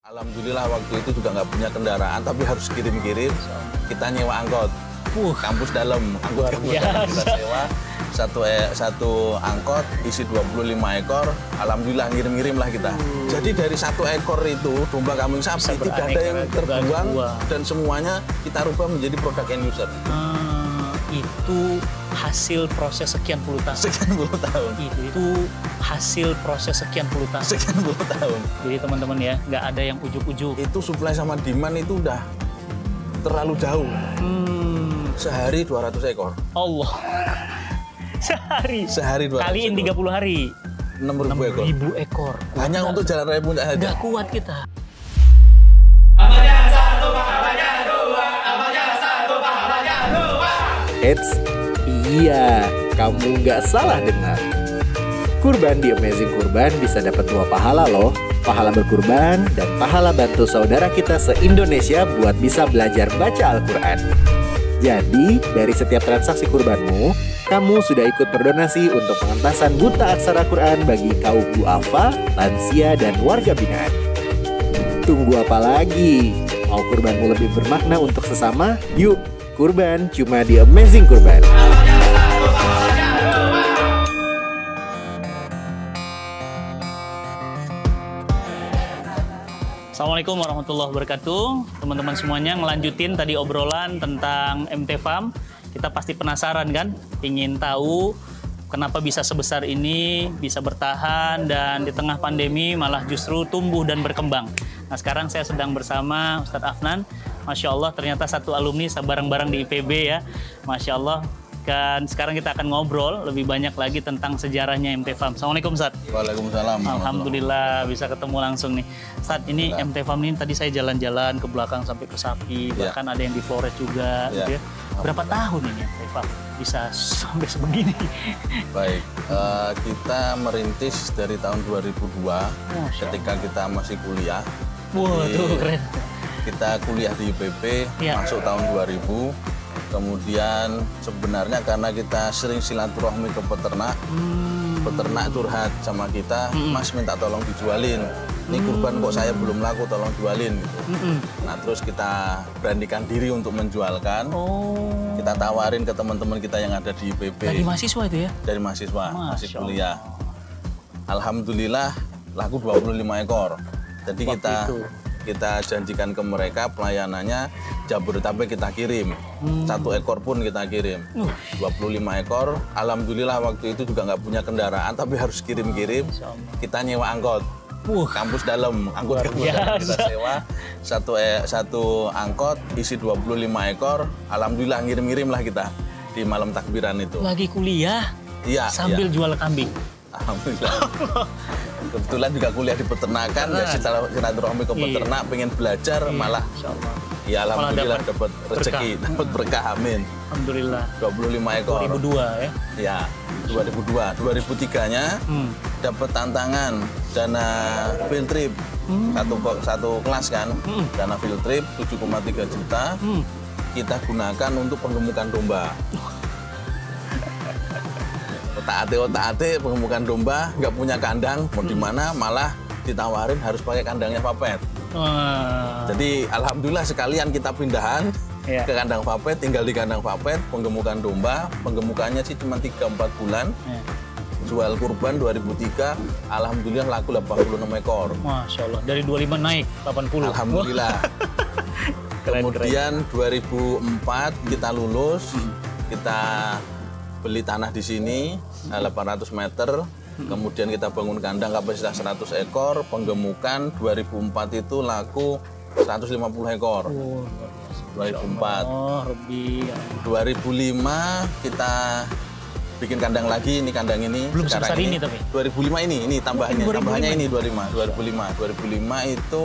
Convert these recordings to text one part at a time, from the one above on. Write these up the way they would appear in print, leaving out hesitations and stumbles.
Alhamdulillah waktu itu juga nggak punya kendaraan, tapi harus kirim-kirim. Kita nyewa angkot, kampus dalam, angkot dalam kita sewa. Satu angkot isi 25 ekor, alhamdulillah ngirim-ngirim lah kita. Jadi dari satu ekor itu domba kambing sapi tidak ada yang terbuang dan semuanya kita rubah menjadi produk end user. Itu hasil proses sekian puluh tahun. Sekian puluh tahun. Itu hasil proses sekian puluh tahun. Sekian puluh tahun. Jadi teman-teman ya, nggak ada yang ujuk-ujuk. Itu supply sama demand itu udah terlalu jauh. Sehari 200 ekor. Allah. Sehari 200 kaliin 30 hari. 6.000 ekor. 6.000 ekor. Hanya untuk jalan raya puncak saja. Nggak kuat kita. Amalnya satu, pahalanya dua. Amalnya satu, pahalanya dua. Eits, iya, kamu nggak salah dengar. Kurban di Amazing Kurban bisa dapat 2 pahala loh. Pahala berkurban dan pahala bantu saudara kita se-Indonesia buat bisa belajar baca Al-Quran. Jadi, dari setiap transaksi kurbanmu, kamu sudah ikut berdonasi untuk pengentasan buta aksara Quran bagi kaum duafa, lansia, dan warga binaan. Tunggu apa lagi? Mau kurbanmu lebih bermakna untuk sesama? Yuk, kurban cuma di Amazing Kurban. Assalamualaikum warahmatullahi wabarakatuh. Teman-teman semuanya, ngelanjutin tadi obrolan tentang MT Farm. Kita pasti penasaran kan? Ingin tahu kenapa bisa sebesar ini, bisa bertahan, dan di tengah pandemi malah justru tumbuh dan berkembang. Nah, sekarang saya sedang bersama Ustadz Afnan. Masya Allah, ternyata satu alumni bareng-bareng di IPB ya. Masya Allah. Dan sekarang kita akan ngobrol lebih banyak lagi tentang sejarahnya MT Farm. Assalamualaikum Ustadz. Waalaikumsalam. Alhamdulillah bisa ketemu langsung nih. Ustadz, ini MT Farm ini tadi saya jalan-jalan ke belakang sampai ke sapi, bahkan ada yang di Flores juga. Gitu ya. Berapa tahun ini MT Farm bisa sampai sebegini? Baik, kita merintis dari tahun 2002 ketika kita masih kuliah. Waduh, keren. Kita kuliah di IPB, masuk tahun 2000. Kemudian sebenarnya karena kita sering silaturahmi ke peternak, peternak curhat sama kita, Mas minta tolong dijualin. Ini kurban kok saya belum laku, tolong jualin gitu. Nah terus kita beranikan diri untuk menjualkan. Kita tawarin ke teman-teman kita yang ada di IPB. Dari mahasiswa itu ya? Dari mahasiswa, masih kuliah. Alhamdulillah laku 25 ekor. Jadi kita janjikan ke mereka pelayanannya Jabodetabek kita kirim. 1 ekor pun kita kirim. 25 ekor. Alhamdulillah waktu itu juga nggak punya kendaraan, tapi harus kirim-kirim. Kita nyewa angkot. Kampus dalam, angkot kampus dalam kita sewa. Satu angkot isi 25 ekor. Alhamdulillah ngirim-ngirim lah kita di malam takbiran itu. Lagi kuliah? Iya. Sambil jual kambing? Alhamdulillah. Kebetulan juga kuliah di peternakan, ya silaturahmi ke peternak, pengen belajar, malah ya alhamdulillah dapat rezeki, dapat berkah, amin. Alhamdulillah. 25 ekor. 2002 ya? Ya, 2002. 2003-nya dapat tantangan dana field trip, satu kelas kan, dana field trip 7,3 juta, kita gunakan untuk penggemukan domba. Otak-atik pengemukan domba, nggak punya kandang, mau di mana malah ditawarin harus pakai kandangnya Vapet. Jadi alhamdulillah sekalian kita pindahan ke kandang Vapet, tinggal di kandang Vapet, penggemukan domba, penggemukannya sih cuma 3-4 bulan. Jual kurban 2003, alhamdulillah laku 86 ekor. Masya Allah, dari 25 naik 80. Alhamdulillah. Kemudian 2004 kita lulus, kita beli tanah di sini 800 meter, kemudian kita bangun kandang kapasitas 100 ekor, penggemukan 2004 itu laku 150 ekor. 2004. Lebih. 2005 kita bikin kandang lagi, ini kandang ini. Belum sebesar ini tapi. 2005 ini tambahannya ini 2005 itu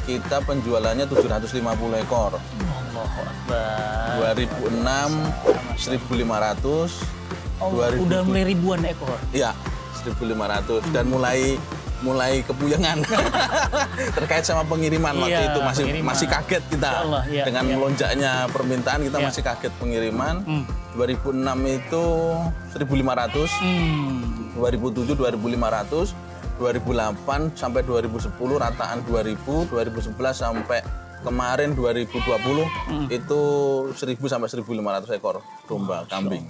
kita penjualannya 750 ekor. 2006 1.500. Udah mulai ribuan ekor. Iya, 1.500 dan mulai kepuyengan terkait sama pengiriman waktu itu masih kaget kita dengan melonjaknya permintaan, kita masih kaget pengiriman. 2006 itu 1.500, 2007 2.500, 2008 sampai 2010 rataan 2000, 2011 sampai kemarin 2020 itu 1000 sampai 1500 ekor domba kambing.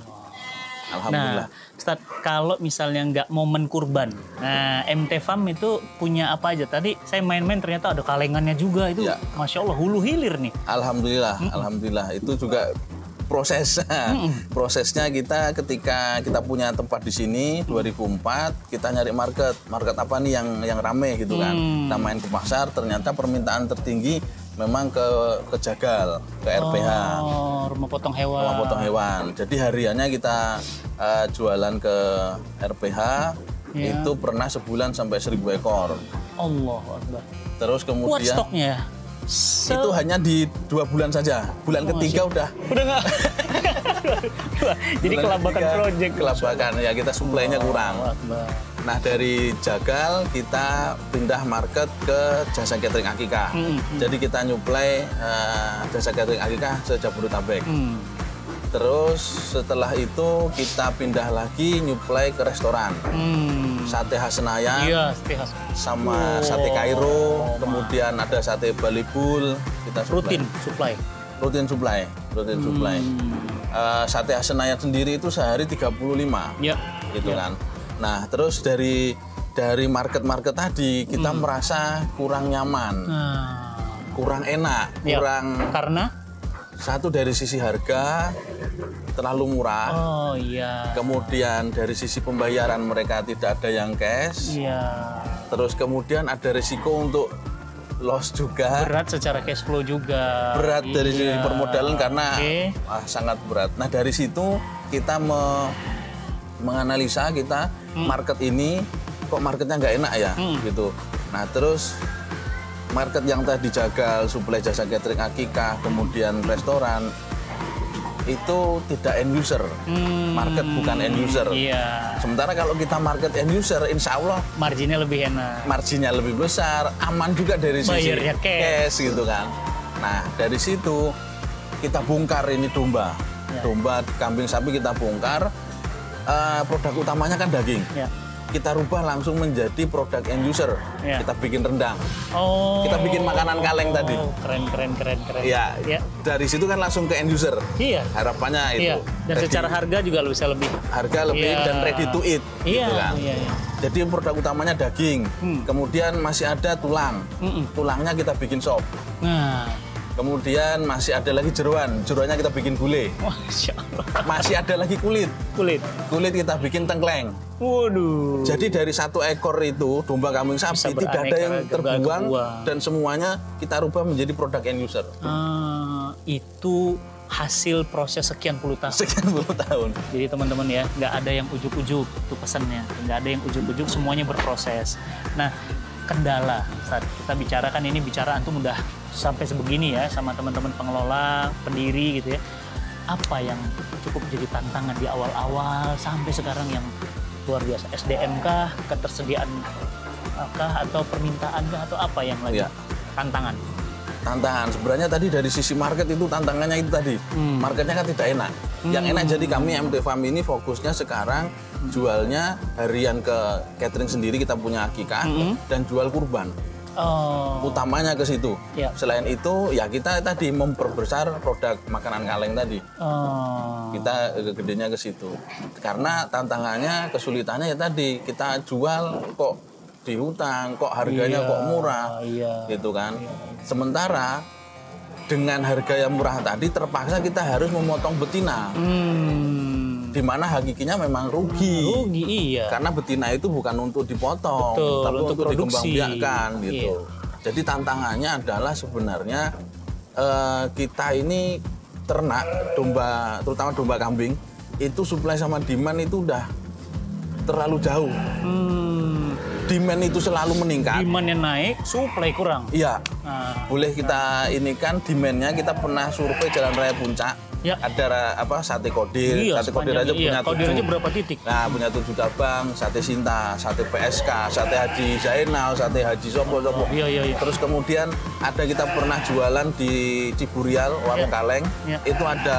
Alhamdulillah. Nah, Ustaz, kalau misalnya nggak momen kurban, nah MT Farm itu punya apa aja? Tadi saya main-main ternyata ada kalengannya juga itu, Ya. Masya Allah hulu hilir nih. Alhamdulillah, alhamdulillah itu juga prosesnya kita ketika kita punya tempat di sini 2004 kita nyari market apa nih yang rame gitu kan. Kita main ke pasar, ternyata permintaan tertinggi memang ke Jagal, ke RPH. Oh, rumah potong hewan. Rumah potong hewan. Jadi hariannya kita jualan ke RPH Ya. itu pernah sebulan sampai 1000 ekor. Allahu Akbar. Terus Kuat kemudian stoknya. itu hanya di 2 bulan saja. Bulan ketiga udah nggak. Jadi bulan kelabakan ketiga project. kelabakan ya, kita suplainya kurang. Allahu Akbar. Nah dari Jagal kita pindah market ke jasa catering akikah. Jadi kita nyuplai jasa catering akikah se-Jabodetabek. Terus setelah itu kita pindah lagi nyuplai ke restoran. Sate khas Senayan Iya, setihas. sama sate Kairo, kemudian ada sate Balibul, kita Rutin supply. rutin supply. Sate khas Senayan sendiri itu sehari 35 Ya. gitu kan. Nah, terus dari market-market tadi kita merasa kurang nyaman, Nah, kurang enak, ya. kurang Karena satu dari sisi harga terlalu murah. oh iya. Kemudian dari sisi pembayaran mereka tidak ada yang cash. Iya. Terus kemudian ada risiko untuk loss juga. Berat secara cash flow juga. Berat dari sisi Iya. permodalan karena Oke. sangat berat. Nah dari situ kita menganalisa kita market ini kok marketnya nggak enak ya gitu. Nah terus market yang tadi Jagal, suplai jasa catering akikah, kemudian restoran itu tidak end user, market bukan end user. Iya. Sementara kalau kita market end user, insya Allah Marginnya lebih enak. marginnya lebih besar, aman juga dari sisi Bayarnya cash. gitu kan. Nah dari situ kita bongkar ini domba, kambing sapi kita bongkar. Produk utamanya kan daging. Ya. Kita rubah langsung menjadi produk end user. Ya. Kita bikin rendang. Oh. Kita bikin makanan kaleng tadi. Keren. Ya, Ya. dari situ kan langsung ke end user. Iya. Harapannya itu. Iya. Dan Ready- secara harga juga bisa lebih. harga lebih Iya. dan ready to eat. Iya. Gitu kan. Iya. Jadi produk utamanya daging. Kemudian masih ada tulang. Tulangnya kita bikin sop. Nah, Kemudian masih ada lagi jeroan. Jeroannya kita bikin gulai. Masya Allah. Masih ada lagi kulit. Kulit. Kulit kita bikin tengkleng. Waduh. Jadi dari 1 ekor itu domba kambing Bisa sapi tidak ada beraneka yang ragam, terbuang kebuang. dan semuanya kita rubah menjadi produk end user. Itu hasil proses sekian puluh tahun. Sekian puluh tahun. Jadi teman-teman ya, nggak ada yang ujuk-ujuk itu pesannya. Nggak ada yang ujuk-ujuk, semuanya berproses. Nah, kendala saat kita bicarakan ini, bicara antum udah sampai sebegini ya sama teman-teman pengelola, pendiri gitu ya. Apa yang cukup jadi tantangan di awal-awal sampai sekarang yang luar biasa? SDM kah, ketersediaan kah, atau permintaan kah, atau apa yang lagi Ya. tantangan? Tantangan sebenarnya tadi dari sisi market itu tantangannya itu tadi. Marketnya kan tidak enak. Yang enak jadi kami MT Farm ini fokusnya sekarang jualnya harian ke catering sendiri, kita punya akikah dan jual kurban. Oh, Utamanya ke situ. Ya. Selain itu ya kita tadi memperbesar produk makanan kaleng tadi. oh, Kita gedenya ke situ. Karena tantangannya, kesulitannya ya tadi kita jual kok dihutang, kok harganya Iya, kok murah, iya. gitu kan. Sementara dengan harga yang murah tadi terpaksa kita harus memotong betina, di mana hakikinya memang rugi. rugi iya. Karena betina itu bukan untuk dipotong, Betul, tapi untuk untuk produksi. dikembangbiakkan gitu. Iya. Jadi tantangannya adalah sebenarnya kita ini ternak domba, terutama domba kambing, itu supply sama demand itu udah terlalu jauh. Demand itu selalu meningkat. Demandnya naik, supply kurang. Iya. Nah, Boleh kita ini kan demandnya, kita pernah survei Jalan Raya Puncak. Ya. Ada sate kodir. iya, Sate kodir sepanjang- aja punya kodir aja 7. berapa titik? Nah, punya 7 cabang, sate Sinta, sate PSK, sate Haji Zainal, sate Haji Sopo-Sopo. Iya. Terus kemudian ada kita pernah jualan di Ciburial, warung Ya. kaleng. Ya. Itu ada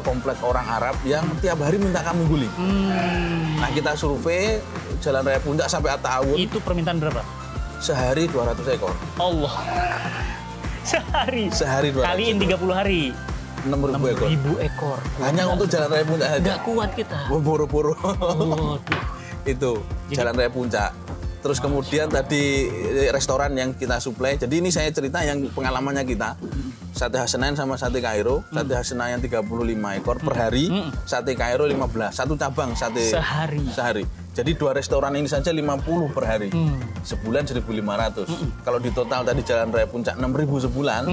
komplek orang Arab yang tiap hari minta kambing guling. Nah, kita survei Jalan Raya Puncak sampai Attawun Itu permintaan berapa? sehari 200 ekor. Allah. Sehari 200 kaliin 30 hari. 6.000 ekor. 6.000 ekor. Hanya untuk Jalan Raya Puncak aja. Nggak kuat kita. Boro-boro. Waduh. Itu Jalan Raya Puncak. Terus kemudian tadi restoran yang kita suplai. Jadi ini saya cerita yang pengalamannya kita. Sate khas Senayan sama sate Kairo. Sate khas Senayan 35 ekor per hari. Sate Kairo 15. Satu cabang sate sehari. Jadi 2 restoran ini saja 50 per hari. Sebulan 1.500. Kalau di total tadi Jalan Raya Puncak 6.000 sebulan.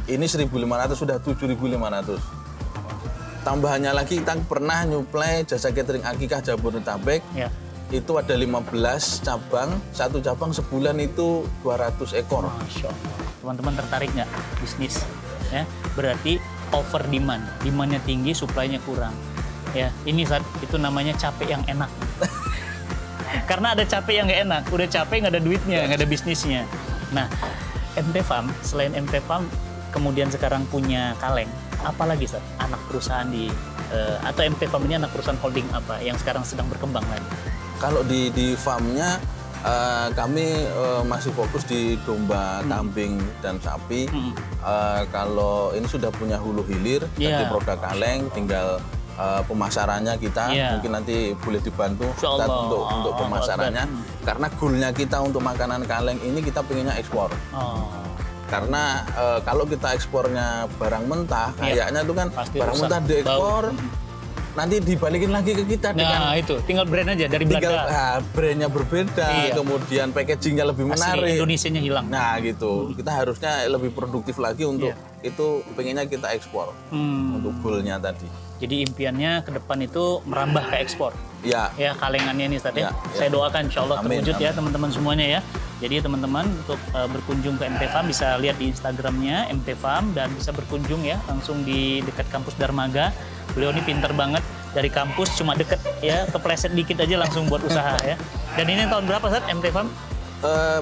Ini 1.500 sudah 7.500. Tambahannya lagi kita pernah nyuplai jasa catering Akikah Jabodetabek. Ya. Itu ada 15 cabang, satu cabang sebulan itu 200 ekor. Masya Allah. Teman-teman tertarik nggak bisnis? Ya, berarti over demand, demandnya tinggi, supply-nya kurang. Ya, ini saat itu namanya capek yang enak. Karena ada capek yang nggak enak, udah capek nggak ada duitnya, nggak ada bisnisnya. Nah, MT Farm selain MT Farm kemudian sekarang punya kaleng, apalagi Sat? Anak perusahaan atau MT Farm ini anak perusahaan holding apa yang sekarang sedang berkembang lagi? Kalau di farmnya kami masih fokus di domba, kambing dan sapi. Kalau ini sudah punya hulu hilir, jadi produk kaleng, tinggal pemasarannya kita mungkin nanti boleh dibantu kita untuk pemasarannya. Karena goalnya kita untuk makanan kaleng ini kita pengennya ekspor. Karena kalau kita ekspornya barang mentah, kayaknya itu kan pasti barang rusak, mentah diekspor. Nanti dibalikin lagi ke kita dengan itu tinggal brand aja dari Belanda. Brandnya berbeda, kemudian packagingnya lebih menarik. Asli Indonesianya hilang. Nah gitu, kita harusnya lebih produktif lagi untuk itu pengennya kita ekspor untuk goalnya tadi. Jadi impiannya ke depan itu merambah ke ekspor. Ya. Ya kalengannya ini Ustaz ya. Ya. Saya doakan insya Allah terwujud ya teman-teman semuanya ya. Jadi teman-teman untuk berkunjung ke MT Farm bisa lihat di Instagramnya MT Farm dan bisa berkunjung ya langsung di dekat kampus Darmaga. Beliau ini pinter banget dari kampus cuma deket ya kepleset dikit aja langsung buat usaha ya. Dan ini tahun berapa Ustaz MT Farm?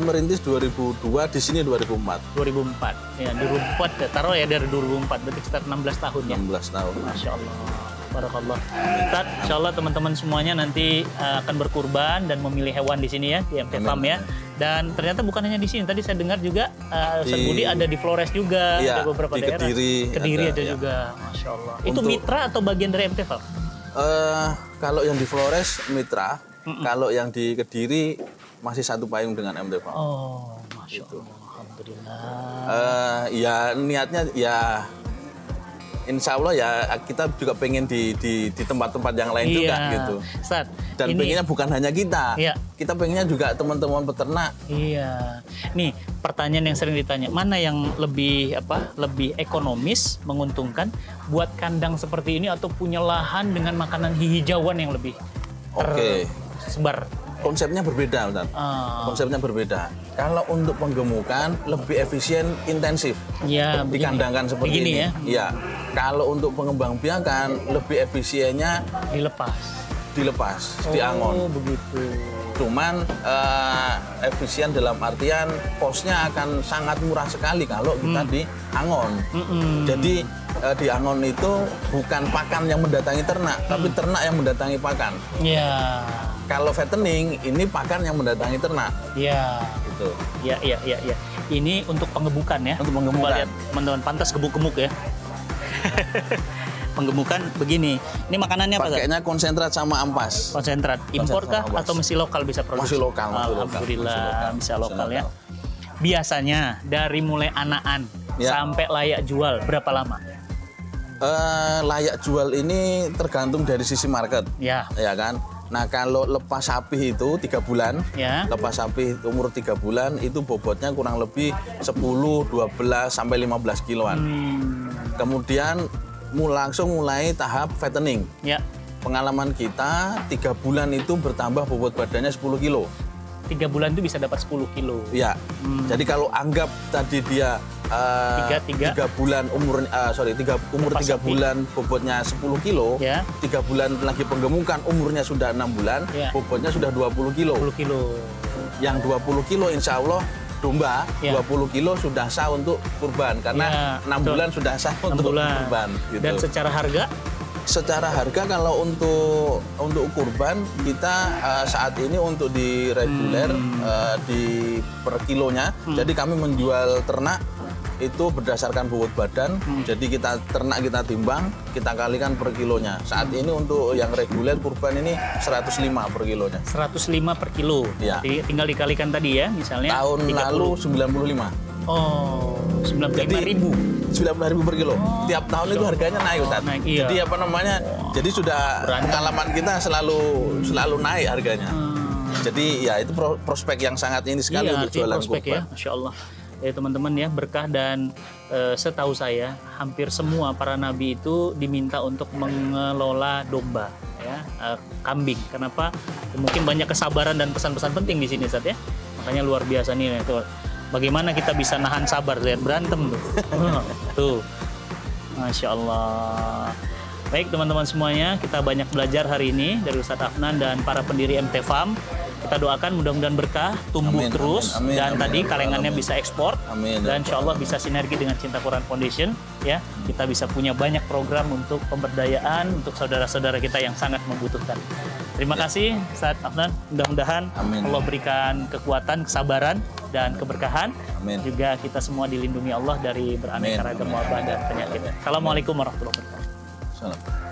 Merintis 2002, di sini 2004. 2004 ya 2004 ya, taruh ya dari 2004 berarti sekitar 16 tahun ya. 16 tahun. Masya Allah. Barakallah. Ustaz, insya Allah teman-teman semuanya nanti akan berkurban dan memilih hewan di sini ya di MT Farm ya. Dan ternyata bukan hanya di sini. Tadi saya dengar juga Ustaz Budi ada di Flores juga, ada beberapa di daerah. Kediri ada juga. Masya Allah. Itu mitra atau bagian dari MT Farm? Kalau yang di Flores mitra, kalau yang di Kediri masih satu payung dengan MT Farm. Oh, Masya Allah. Alhamdulillah. Ya niatnya ya insya Allah ya kita juga pengen di tempat-tempat yang lain juga gitu. Ustaz, dan pengennya bukan hanya kita, kita pengennya juga teman-teman peternak. Iya. Nih pertanyaan yang sering ditanya, mana yang lebih ekonomis, menguntungkan buat kandang seperti ini atau punya lahan dengan makanan hijauan yang lebih tersebar? Konsepnya berbeda, Ustaz. Konsepnya berbeda. Kalau untuk penggemukan lebih efisien, intensif. Ya, dikandangkan seperti ini. Iya. Kalau untuk pengembangbiakan lebih efisiennya dilepas, diangon. Begitu. Cuman efisien dalam artian kosnya akan sangat murah sekali kalau kita diangon. Jadi diangon itu bukan pakan yang mendatangi ternak, tapi ternak yang mendatangi pakan. Iya. Kalau fattening ini pakan yang mendatangi ternak. Iya. Gitu. Iya. Ini untuk penggemukan ya. Untuk penggemukan. Lihat teman-teman pantas gemuk-gemuk ya. Penggemukan begini. Ini makanannya apa? Pakainya konsentrat sama ampas. Konsentrat. Impor kah atau masih lokal bisa produksi? Masih lokal. Alhamdulillah bisa lokal ya. Biasanya dari mulai anakan sampai layak jual berapa lama? Layak jual ini tergantung dari sisi market. Ya kan? Nah kalau lepas sapi itu 3 bulan, lepas sapi umur 3 bulan itu bobotnya kurang lebih 10, 12 sampai 15 kiloan. Kemudian langsung mulai tahap fattening. Pengalaman kita 3 bulan itu bertambah bobot badannya 10 kilo. 3 bulan itu bisa dapat 10 kilo. Ya. Jadi kalau anggap tadi dia 3 bulan umur 3 bulan bobotnya 10 kilo, 3 bulan lagi penggemukan umurnya sudah 6 bulan, bobotnya sudah 20 kilo. 20 kilo. Yang 20 kilo insya Allah domba 20 kilo sudah sah untuk kurban karena 6 bulan sudah sah untuk kurban. Gitu. Dan secara harga? Secara harga kalau untuk kurban kita saat ini untuk di reguler di per kilonya. Jadi kami menjual ternak itu berdasarkan bobot badan. Jadi ternak kita timbang, kita kalikan per kilonya. Saat ini untuk yang reguler kurban ini 105 per kilonya. 105 per kilo. Ya. Jadi tinggal dikalikan tadi ya, misalnya. Tahun 30. lalu 95. Oh, 95.000. 95.000 per kilo. Tiap tahun itu harganya naik, Ustaz. Naik, iya. Jadi apa namanya? Jadi sudah pengalaman kita selalu naik harganya. Jadi ya itu prospek yang sangat ini sekali untuk jualan prospek kurban. Ya, Masya Allah. Ya teman-teman ya, berkah dan setahu saya hampir semua para nabi itu diminta untuk mengelola domba ya, kambing. Kenapa? Mungkin banyak kesabaran dan pesan-pesan penting di sini, Ustaz ya. Makanya luar biasa nih tuh. Bagaimana kita bisa nahan sabar, lihat berantem tuh. Tuh. Masya Allah. Baik teman-teman semuanya, kita banyak belajar hari ini dari Ustadz Afnan dan para pendiri MT Farm. Kita doakan mudah-mudahan berkah, tumbuh Amin, terus, amin, dan amin, tadi amin, kalengannya amin. bisa ekspor, Amin, dan insya Allah bisa sinergi dengan Cinta Quran Foundation. Ya, kita bisa punya banyak program untuk pemberdayaan untuk saudara-saudara kita yang sangat membutuhkan. Terima kasih Ustadz Afnan, mudah-mudahan Amin. Allah berikan kekuatan, kesabaran, dan keberkahan. Amin. Juga kita semua dilindungi Allah dari beraneka Amin, ragam amin, wabah amin. dan penyakit. Assalamualaikum warahmatullahi wabarakatuh. Salam.